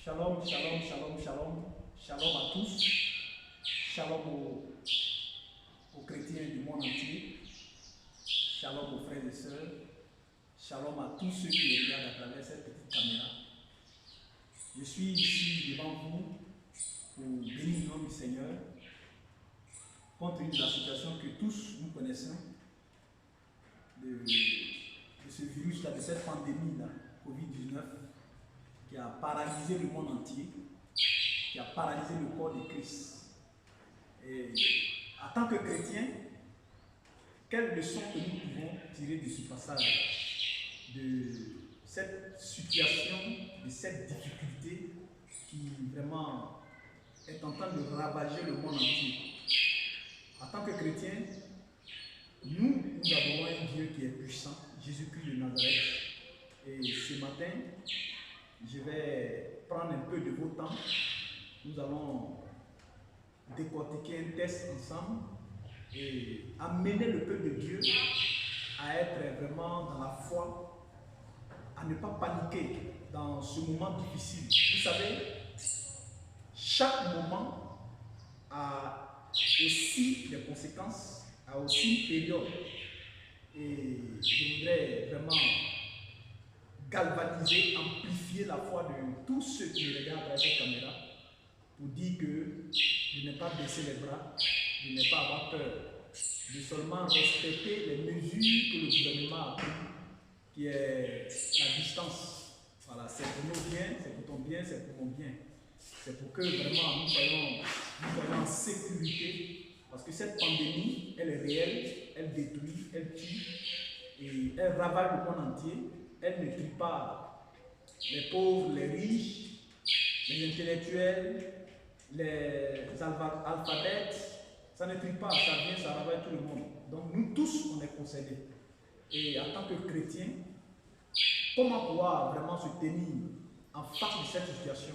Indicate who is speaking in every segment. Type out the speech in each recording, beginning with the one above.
Speaker 1: Shalom, shalom, shalom, shalom. Shalom à tous. Shalom aux chrétiens du monde entier. Shalom aux frères et sœurs. Shalom à tous ceux qui me regardent à travers cette petite caméra. Je suis ici devant vous pour bénir le nom du Seigneur, compte tenu de la situation que tous nous connaissons, de ce virus-là, de cette pandémie-là, Covid-19, qui a paralysé le monde entier, qui a paralysé le corps de Christ. Et en tant que chrétiens, quelles leçons que nous pouvons tirer de ce passage, de cette situation, de cette difficulté qui vraiment est en train de ravager le monde entier? En tant que chrétiens, nous avons un Dieu qui est puissant, Jésus-Christ de Nazareth. Et ce matin, je vais prendre un peu de vos temps. Nous allons décortiquer un test ensemble et amener le peuple de Dieu à être vraiment dans la foi, à ne pas paniquer dans ce moment difficile. Vous savez, chaque moment a aussi des conséquences, a aussi une période. Et je voudrais vraiment galvaniser, amplifier la foi de tous ceux qui me regardent à cette caméra pour dire que de ne pas baisser les bras, de ne pas avoir peur, de seulement respecter les mesures que le gouvernement a prises, qui est la distance. Voilà, c'est pour nos biens, c'est pour ton bien, c'est pour mon bien. C'est pour que vraiment nous soyons en sécurité, parce que cette pandémie, elle est réelle, elle détruit, elle tue, et elle ravage le monde entier. Elle ne tue pas les pauvres, les riches, les intellectuels, les alphabètes. Ça ne tue pas, ça vient, ça ravage tout le monde. Donc nous tous, on est concernés. Et en tant que chrétiens, comment pouvoir vraiment se tenir en face de cette situation?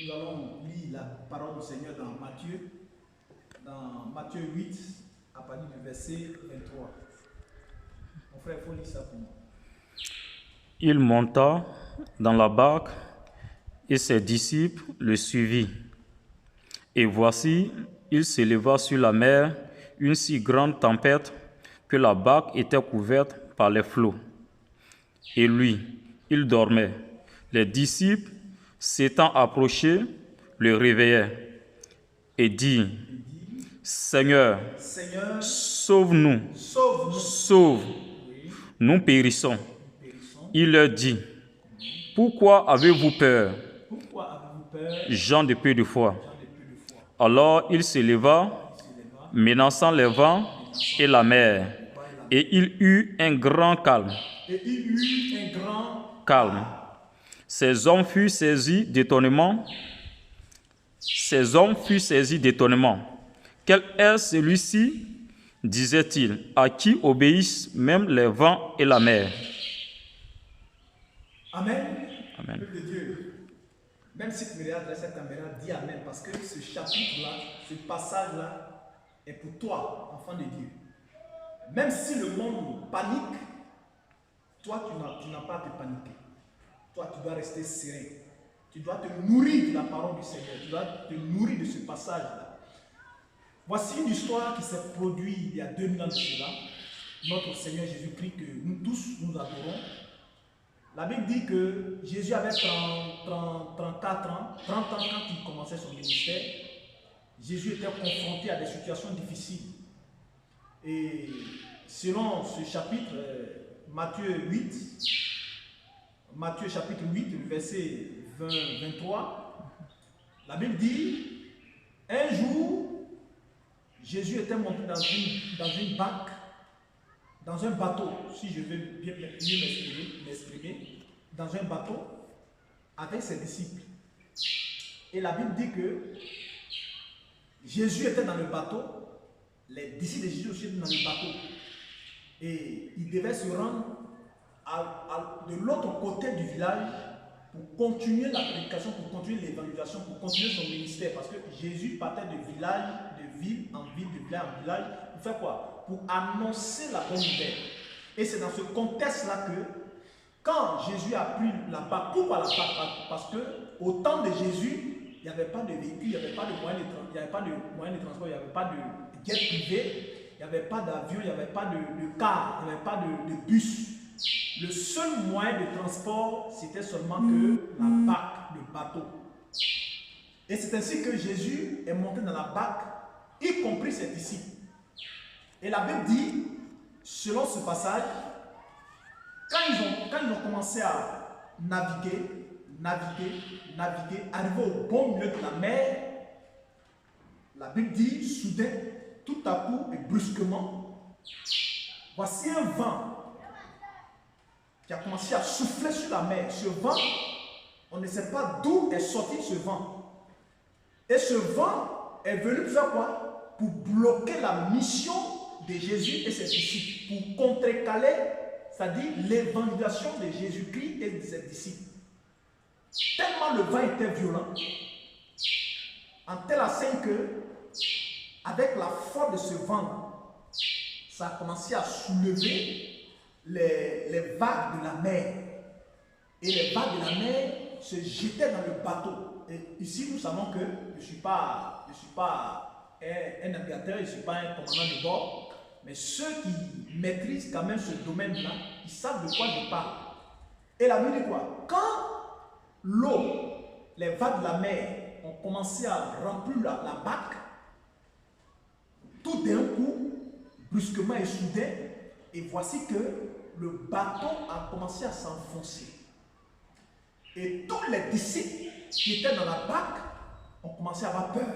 Speaker 1: Nous allons lire la parole du Seigneur dans Matthieu 8, à partir du verset 23. Mon frère, il faut lire ça pour moi.
Speaker 2: Il monta dans la barque et ses disciples le suivirent. Et voici, il s'éleva sur la mer une si grande tempête que la barque était couverte par les flots. Et lui, il dormait. Les disciples, s'étant approchés, le réveillaient et dirent: Seigneur, sauve-nous, sauve, nous périssons. Il leur dit: Pourquoi avez-vous peur, gens de peu de foi? Alors il s'éleva, menaçant les vents et la mer, et il eut un grand calme. Ces hommes furent saisis d'étonnement. Quel est celui-ci, disait-il, à qui obéissent même les vents et la mer?
Speaker 1: Amen.
Speaker 2: Amen.
Speaker 1: Peuple de Dieu, même si tu me regardes dans cette caméra, dis Amen, parce que ce chapitre-là, ce passage-là est pour toi, enfant de Dieu. Même si le monde panique, toi, tu n'as pas à te paniquer. Toi, tu dois rester serein. Tu dois te nourrir de la parole du Seigneur. Tu dois te nourrir de ce passage-là. Voici une histoire qui s'est produite il y a 2000 ans de cela. Notre Seigneur Jésus-Christ, que nous tous, nous adorons. La Bible dit que Jésus avait 34 ans, 30 ans quand il commençait son ministère. Jésus était confronté à des situations difficiles. Et selon ce chapitre, Matthieu chapitre 8, le verset 23, la Bible dit, un jour, Jésus était monté dans une barque, dans un bateau, si je veux bien mieux m'exprimer, dans un bateau, avec ses disciples. Et la Bible dit que Jésus était dans le bateau, les disciples de Jésus aussi étaient dans le bateau. Et ils devaient se rendre de l'autre côté du village pour continuer la prédication, pour continuer l'évangélisation, pour continuer son ministère. Parce que Jésus partait de village, de ville en ville, de village en village, pour faire quoi? Pour annoncer la bonne nouvelle. Et c'est dans ce contexte-là que, quand Jésus a pris la barque, pourquoi la barque? Parce que au temps de Jésus, il n'y avait pas de véhicule, il n'y avait pas de moyen de transport, il n'y avait pas de jet privé, il n'y avait pas d'avion, il n'y avait pas de car, il n'y avait pas de bus. Le seul moyen de transport, c'était seulement que la barque, le bateau. Et c'est ainsi que Jésus est monté dans la barque, y compris ses disciples. Et la Bible dit, selon ce passage, quand ils ont commencé à naviguer, arriver au bon milieu de la mer, la Bible dit, soudain, tout à coup et brusquement, voici un vent qui a commencé à souffler sur la mer. Ce vent, on ne sait pas d'où est sorti ce vent. Et ce vent est venu faire quoi? Pour bloquer la mission de Jésus et ses disciples, pour contrecaler, c'est-à-dire l'évangélisation de Jésus-Christ et de ses disciples. Tellement le vent était violent, en telle enseigne que, avec la force de ce vent, ça a commencé à soulever les vagues de la mer. Et les vagues de la mer se jetaient dans le bateau. Et ici, nous savons que je ne suis pas un navigateur, je ne suis pas un commandant de bord, mais ceux qui maîtrisent quand même ce domaine-là, ils savent de quoi je parle. Et la Bible dit quoi? Quand l'eau, les vagues de la mer ont commencé à remplir la barque, tout d'un coup, brusquement et soudain, et voici que le bateau a commencé à s'enfoncer. Et tous les disciples qui étaient dans la barque ont commencé à avoir peur.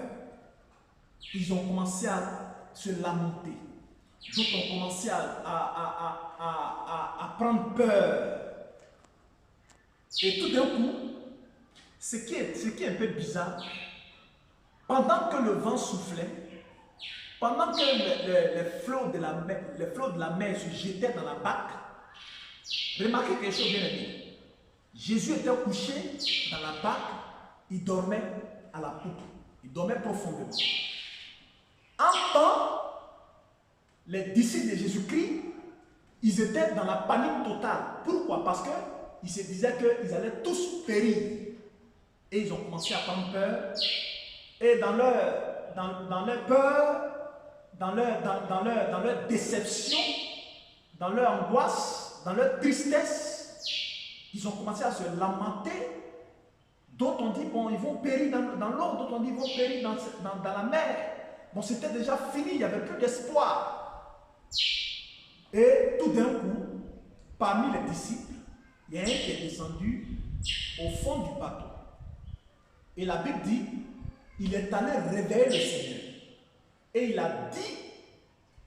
Speaker 1: Ils ont commencé à se lamenter. D'autres ont commencé à prendre peur. Et tout d'un coup, ce qui est un peu bizarre, pendant que le vent soufflait, pendant que les flots de la mer se jetaient dans la barque, remarquez quelque chose bien aimé. Jésus était couché dans la barque, il dormait à la poupe, il dormait profondément. En temps, les disciples de Jésus-Christ, ils étaient dans la panique totale. Pourquoi? Parce qu'ils se disaient qu'ils allaient tous périr. Et ils ont commencé à prendre peur. Et dans leur peur, dans leur déception, dans leur angoisse, dans leur tristesse, ils ont commencé à se lamenter. D'autres ont dit, bon, ils vont périr dans l'eau. D'autres ont dit, ils vont périr dans la mer. Bon, c'était déjà fini, il n'y avait plus d'espoir. Et tout d'un coup, parmi les disciples, il y a un qui est descendu au fond du bateau. Et la Bible dit, il est allé réveiller le Seigneur. Et il a dit,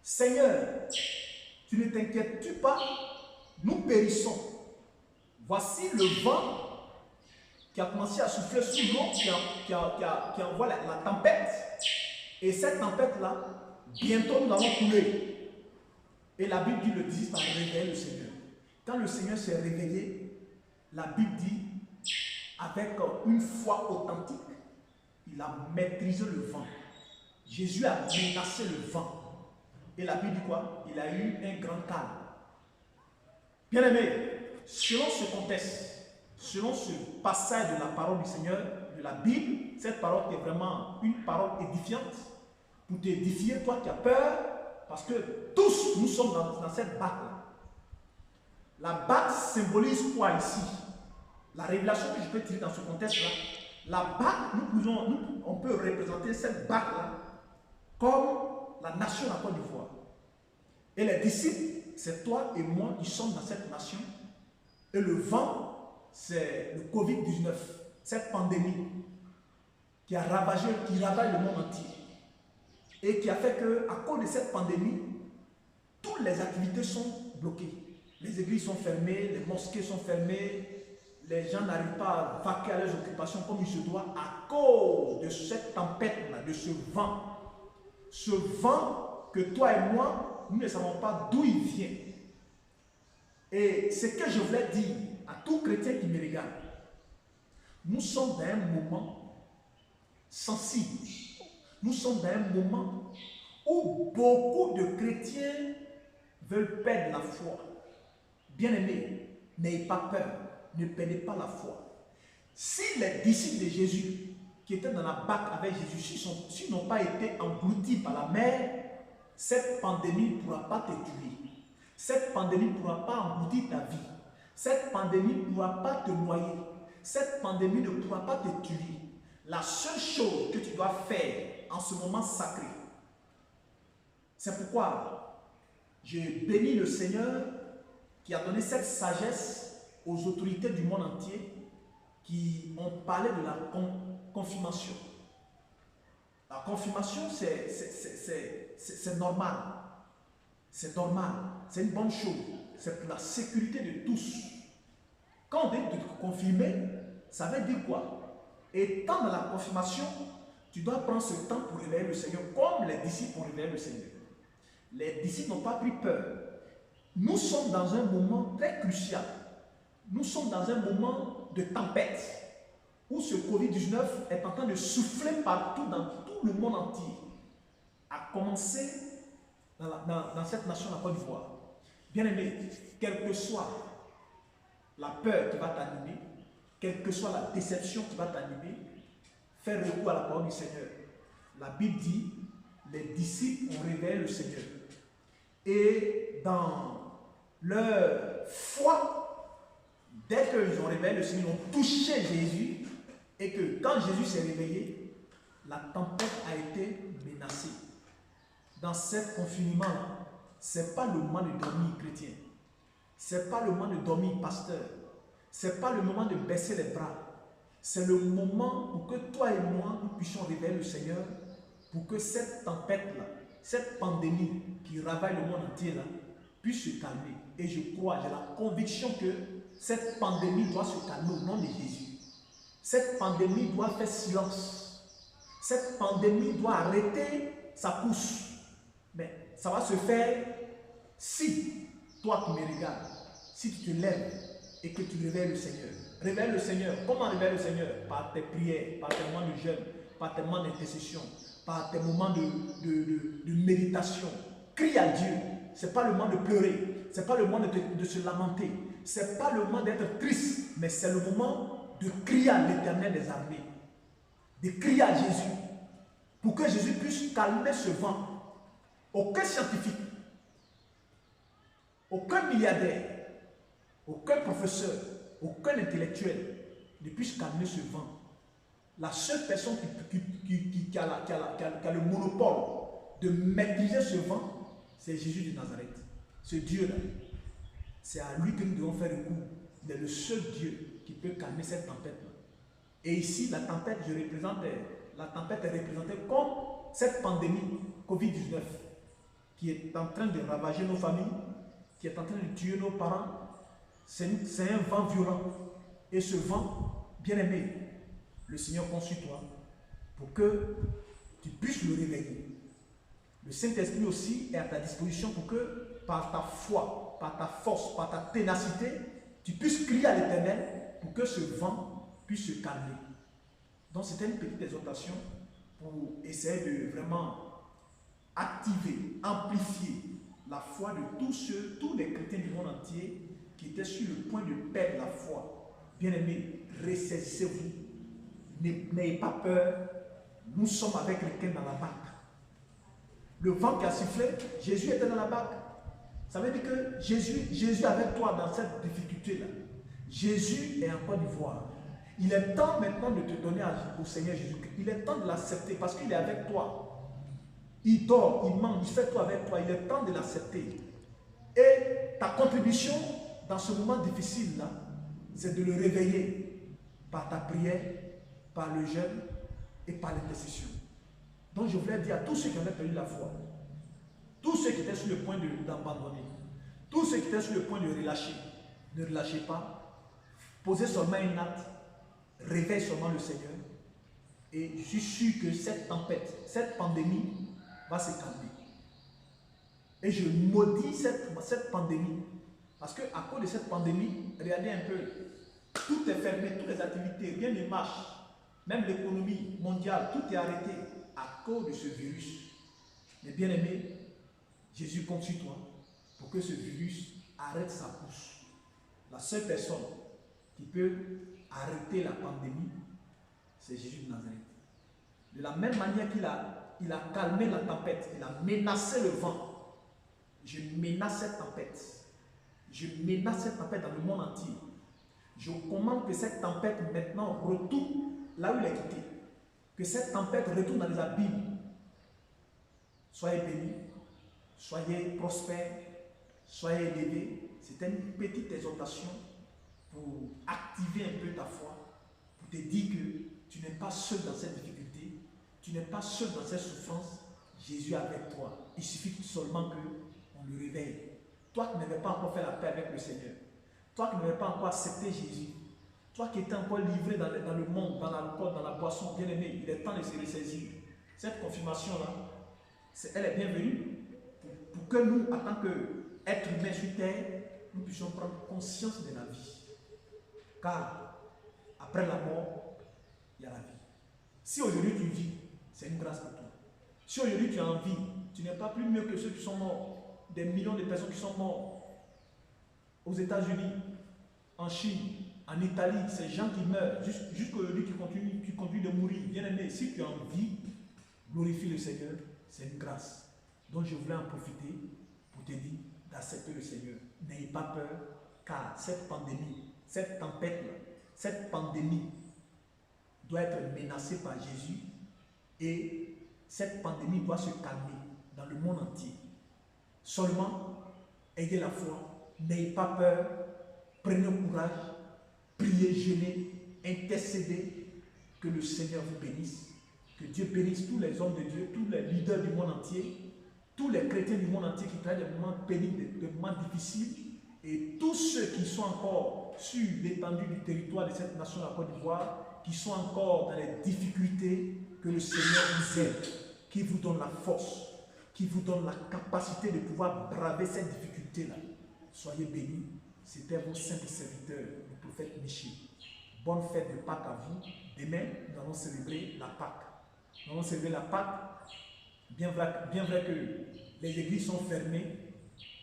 Speaker 1: Seigneur, tu ne t'inquiètes-tu pas, nous périssons. Voici le vent qui a commencé à souffler sous l'eau, qui envoie la tempête. Et cette tempête-là, bientôt nous allons couler. Et la Bible dit, le disciple a réveillé le Seigneur. Quand le Seigneur s'est réveillé, la Bible dit, avec une foi authentique, il a maîtrisé le vent. Jésus a menacé le vent. Et la Bible dit quoi? Il a eu un grand calme. Bien aimé, selon ce contexte, selon ce passage de la parole du Seigneur, de la Bible, cette parole qui est vraiment une parole édifiante, pour t'édifier, toi qui as peur, parce que tous nous sommes dans cette barque-là. La barque symbolise quoi ici? La révélation que je peux tirer dans ce contexte-là, la barque, on peut représenter cette barque-là comme la nation de la Côte d'Ivoire. Et les disciples, c'est toi et moi qui sommes dans cette nation. Et le vent, c'est le Covid-19, cette pandémie qui ravage le monde entier. Et qui a fait qu'à cause de cette pandémie, toutes les activités sont bloquées. Les églises sont fermées, les mosquées sont fermées, les gens n'arrivent pas à vaquer à leurs occupations comme il se doit à cause de cette tempête-là, de ce vent. Ce vent que toi et moi, nous ne savons pas d'où il vient. Et ce que je voulais dire à tout chrétien qui me regarde, nous sommes dans un moment sensible. Nous sommes dans un moment où beaucoup de chrétiens veulent perdre la foi. Bien-aimés, N'ayez pas peur, ne perdez pas la foi. Si les disciples de Jésus qui étaient dans la barque avec Jésus, s'ils n'ont pas été engloutis par la mer, cette pandémie ne pourra pas te tuer. Cette pandémie ne pourra pas engloutir ta vie. Cette pandémie ne pourra pas te noyer. Cette pandémie ne pourra pas te tuer. La seule chose que tu dois faire en ce moment sacré, c'est pourquoi je bénis le Seigneur qui a donné cette sagesse aux autorités du monde entier qui ont parlé de la confirmation. La confirmation, c'est normal. C'est normal. C'est une bonne chose. C'est pour la sécurité de tous. Quand on dit de te confirmer, ça veut dire quoi? Étant dans la confirmation, tu dois prendre ce temps pour réveiller le Seigneur, comme les disciples ont réveillé le Seigneur. Les disciples n'ont pas pris peur. Nous sommes dans un moment très crucial. Nous sommes dans un moment de tempête où ce Covid-19 est en train de souffler partout dans tout le monde entier, à commencer dans cette nation, la Côte d'Ivoire. Bien-aimé, quelle que soit la peur qui va t'animer, quelle que soit la déception qui va t'animer, fais recours à la parole du Seigneur. La Bible dit, les disciples ont réveillé le Seigneur. Et dans leur foi, dès qu'ils ont réveillé le Seigneur, ils ont touché Jésus, et que quand Jésus s'est réveillé, la tempête a été menacée. Dans ce confinement, ce n'est pas le moment de dormir, chrétien. Ce n'est pas le moment de dormir, pasteur. Ce n'est pas le moment de baisser les bras. C'est le moment pour que toi et moi, nous puissions réveiller le Seigneur, pour que cette tempête-là, cette pandémie qui ravage le monde entier, là, puisse se calmer. Et je crois, j'ai la conviction que cette pandémie doit se calmer au nom de Jésus. Cette pandémie doit faire silence. Cette pandémie doit arrêter sa course. Mais ça va se faire si toi qui me regardes, si tu te lèves et que tu réveilles le Seigneur. Réveille le Seigneur. Comment réveiller le Seigneur? Par tes prières, par tes moments de jeûne, par tes moments d'intercession, par tes moments de méditation. Crie à Dieu. Ce n'est pas le moment de pleurer. Ce n'est pas le moment de se lamenter. Ce n'est pas le moment d'être triste. Mais c'est le moment de crier à l'Éternel des armées. De crier à Jésus. Pour que Jésus puisse calmer ce vent. Aucun scientifique, aucun milliardaire, aucun professeur, aucun intellectuel ne puisse calmer ce vent. La seule personne qui a le monopole de maîtriser ce vent, c'est Jésus de Nazareth. Ce Dieu-là, c'est à lui que nous devons faire recours. Il est le seul Dieu qui peut calmer cette tempête-là. Et ici, la tempête est représentée comme cette pandémie Covid-19 qui est en train de ravager nos familles, qui est en train de tuer nos parents. C'est un vent violent. Et ce vent, bien-aimé, le Seigneur compte sur toi pour que tu puisses le réveiller. Le Saint-Esprit aussi est à ta disposition pour que, par ta foi, par ta force, par ta ténacité, tu puisses crier à l'Éternel pour que ce vent puisse se calmer. Donc c'était une petite exhortation pour essayer de vraiment activer, amplifier la foi de tous les chrétiens du monde entier qui étaient sur le point de perdre la foi. Bien-aimés, ressaisissez-vous. N'ayez pas peur. Nous sommes avec quelqu'un dans la barque. Le vent qui a sifflé, Jésus était dans la barque. Ça veut dire que Jésus est avec toi dans cette difficulté-là. Jésus est en Côte d'Ivoire. Il est temps maintenant de te donner au Seigneur Jésus-Christ. Il est temps de l'accepter parce qu'il est avec toi. Il dort, il mange, il fait tout avec toi. Il est temps de l'accepter. Et ta contribution dans ce moment difficile-là, c'est de le réveiller par ta prière, par le jeûne et par l'intercession. Donc je voulais dire à tous ceux qui avaient perdu la foi, tous ceux qui étaient sur le point d'abandonner, tous ceux qui étaient sur le point de relâcher, ne relâchez pas, posez seulement une acte, réveille seulement le Seigneur et je suis sûr que cette tempête, cette pandémie va se calmer. Et je maudis cette pandémie parce qu'à cause de cette pandémie, regardez un peu, tout est fermé, toutes les activités, rien ne marche, même l'économie mondiale, tout est arrêté à cause de ce virus. Mais bien aimé, Jésus compte sur toi pour que ce virus arrête sa course. La seule personne qui peut arrêter la pandémie, c'est Jésus de Nazareth. De la même manière qu'il a calmé la tempête, il a menacé le vent. Je menace cette tempête. Je menace cette tempête dans le monde entier. Je commande que cette tempête maintenant retourne là où elle est quittée. Que cette tempête retourne dans les abîmes. Soyez bénis, soyez prospères, soyez élevés. C'était une petite exhortation pour activer un peu ta foi, pour te dire que tu n'es pas seul dans cette difficulté, tu n'es pas seul dans cette souffrance. Jésus est avec toi. Il suffit seulement qu'on le réveille. Toi qui n'avais pas encore fait la paix avec le Seigneur, toi qui n'avais pas encore accepté Jésus, toi qui étais encore livré dans le monde, dans l'alcool, dans la boisson, bien aimé, il est temps de se ressaisir. Cette confirmation-là, elle est bienvenue pour que nous, en tant qu'êtres humains sur terre, nous puissions prendre conscience de la vie. Car après la mort, il y a la vie. Si aujourd'hui tu vis, c'est une grâce pour toi. Si aujourd'hui tu es en vie, tu n'es pas plus mieux que ceux qui sont morts. Des millions de personnes qui sont mortes aux États-Unis, en Chine, en Italie, ces gens qui meurent, jusqu'aujourd'hui qui continuent de mourir. Bien aimé, si tu es en vie, glorifie le Seigneur, c'est une grâce. Donc je voulais en profiter pour te dire d'accepter le Seigneur. N'ayez pas peur, car cette pandémie, cette tempête-là, cette pandémie doit être menacée par Jésus et cette pandémie doit se calmer dans le monde entier. Seulement, ayez la foi, n'ayez pas peur, prenez courage, priez, jeûnez, intercédez, que le Seigneur vous bénisse, que Dieu bénisse tous les hommes de Dieu, tous les leaders du monde entier, tous les chrétiens du monde entier qui traversent des moments pénibles, des moments difficiles, et tous ceux qui sont encore sur l'étendue du territoire de cette nation, la Côte d'Ivoire, qui sont encore dans les difficultés, que le Seigneur vous aide, qui vous donne la force, qui vous donne la capacité de pouvoir braver cette difficulté-là. Soyez bénis. C'était vos simples serviteurs, le prophète Michel. Bonne fête de Pâques à vous. Demain, nous allons célébrer la Pâques. Nous allons célébrer la Pâques. Bien vrai que les églises sont fermées.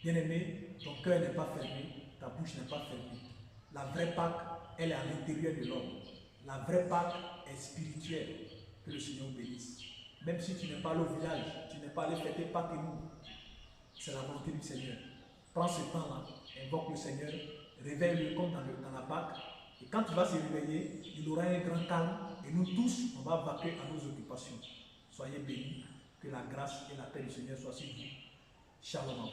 Speaker 1: Bien aimé, ton cœur n'est pas fermé, ta bouche n'est pas fermée. La vraie Pâques, elle est à l'intérieur de l'homme. La vraie Pâques est spirituelle. Que le Seigneur vous bénisse. Même si tu n'es pas allé au village, tu n'es pas allé fêter Pâques et nous, c'est la volonté du Seigneur. Prends ce temps-là, invoque le Seigneur, réveille-le comme dans la Pâques, et quand tu vas se réveiller, il aura un grand calme, et nous tous, on va vaquer à nos occupations. Soyez bénis, que la grâce et la paix du Seigneur soient sur vous. Shalom.